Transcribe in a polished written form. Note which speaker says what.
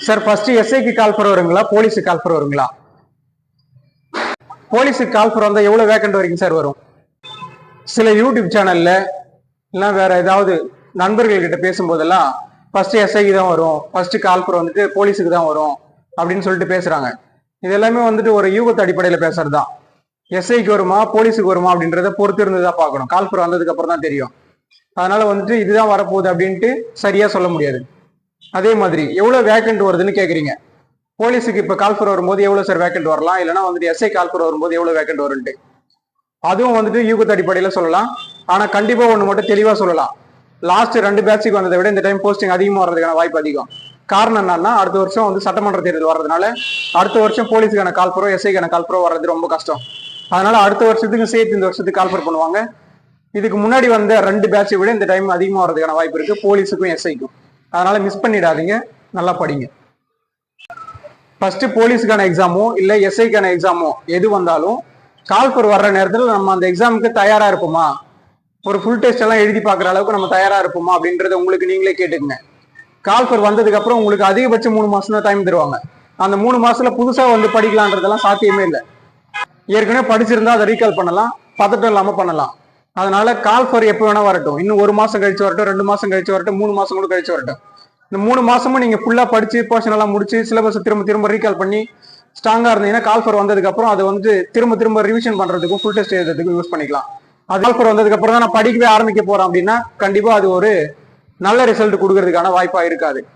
Speaker 1: Sir first எஸ்ஐக்கு call for வருங்களா, போலீஸுக்கு call for வருங்களா? போலீஸுக்கு கால் ஃபார் வந்தா எவ்வளவு வேக்கண்ட் வரைக்கும் சார் வரும்? சில யூடியூப் சேனல்ல இல்லை வேற ஏதாவது நண்பர்கள் கிட்ட பேசும்போதெல்லாம் ஃபர்ஸ்ட் எஸ்ஐக்கு தான் வரும், ஃபர்ஸ்ட் கால் ஃபார் வந்துட்டு போலீஸுக்கு தான் வரும் அப்படின்னு சொல்லிட்டு பேசுறாங்க. இது எல்லாமே வந்துட்டு ஒரு யூகத்து அடிப்படையில் பேசுறது தான். எஸ்ஐக்கு வருமா போலீஸுக்கு வருமா அப்படின்றத பொறுத்து இருந்துதான் பார்க்கணும். கால் ஃபார் வந்ததுக்கு அப்புறம் தான் தெரியும். அதனால வந்துட்டு இதுதான் வரப்போகுது அப்படின்ட்டு சரியா சொல்ல முடியாது. அதே மாதிரி எவ்வளவு வேக்கண்ட் வருதுன்னு கேக்குறீங்க. போலீஸுக்கு இப்ப கால் ஃபார் வரும்போது எவ்வளவு சார் வேக்கண்ட் வரலாம், இல்லைன்னா வந்துட்டு எஸ்ஐ கால் ஃபார் வரும்போது எவ்வளவு வேக்கண்ட் வரும்ட்டு அதுவும் வந்துட்டு யூகத்து அடிப்படையில சொல்லலாம். ஆனா கண்டிப்பா ஒண்ணு மட்டும் தெளிவா சொல்லலாம், லாஸ்ட் 2 பேட்சுக்கு வந்ததை விட இந்த டைம் போஸ்டிங் அதிகமா வர்றதுக்கான வாய்ப்பு அதிகம். காரணம் என்னன்னா அடுத்த வருஷம் வந்து சட்டமன்ற தேர்தல் வர்றதுனால அடுத்த வருஷம் போலீஸுக்கான கால் ஃபாரோ எஸ்ஐக்கான கால் ஃபாரோ வர்றது ரொம்ப கஷ்டம். அதனால அடுத்த வருஷத்துக்கு சேர்த்து இந்த வருஷத்துக்கு கால் ஃபார் பண்ணுவாங்க. இதுக்கு முன்னாடி வந்த 2 பேட்சை விட இந்த டைம் அதிகமா வர்றதுக்கான வாய்ப்பு இருக்கு, போலீஸுக்கும் எஸ்ஐக்கும். அதனால மிஸ் பண்ணிடாதீங்க, நல்லா படிங்க. ஃபர்ஸ்ட் போலீஸுக்கான எக்ஸாமோ இல்ல எஸ்ஐக்கான எக்ஸாமோ எது வந்தாலும் கால் ஃபார் வர்ற நேரத்தில் நம்ம அந்த எக்ஸாமுக்கு தயாரா இருப்போமா, ஒரு ஃபுல் டெஸ்ட் எல்லாம் எழுதி பார்க்குற அளவுக்கு நம்ம தயாரா இருப்போமா அப்படின்றத உங்களுக்கு நீங்களே கேட்டுக்குங்க. கால் ஃபார் வந்ததுக்கு அப்புறம் உங்களுக்கு அதிகபட்சம் 3 மாசம் தான் டைம் தருவாங்க. அந்த 3 மாசத்துல புதுசா வந்து படிக்கலான்றதெல்லாம் சாத்தியமே இல்லை. ஏற்கனவே படிச்சிருந்தா அதை ரீகால் பண்ணலாம், பதட்டம் இல்லாம பண்ணலாம். அதனால கால் ஃபார் எப்போ வேணா வரட்டும், இன்னும் 1 மாசம் கழிச்சு வரட்டும், 2 மாசம் கழிச்சு வரட்டும், 3 மாசம் கூட கழிச்சு வரட்டும். இந்த 3 மாசமும் நீங்க ஃபுல்லா படிச்சு போர்ஷன் எல்லாம் முடிச்சு சிலபஸ் திரும்ப திரும்ப ரீகால் பண்ணி ஸ்ட்ராங்கா இருந்தீங்கன்னா கால் ஃபார் வந்ததுக்கு அப்புறம் அதை வந்து திரும்ப திரும்ப ரிவிஷன் பண்றதுக்கும் ஃபுல் டெஸ்ட் எழுதுறதுக்கும் யூஸ் பண்ணிக்கலாம். அது கால் ஃபார் வந்ததுக்கு அப்புறம் தான் நான் படிக்கவே ஆரம்பிக்க போறேன் அப்படின்னா கண்டிப்பா அது ஒரு நல்ல ரிசல்ட் கொடுக்கறதுக்கான வாய்ப்பா இருக்காது.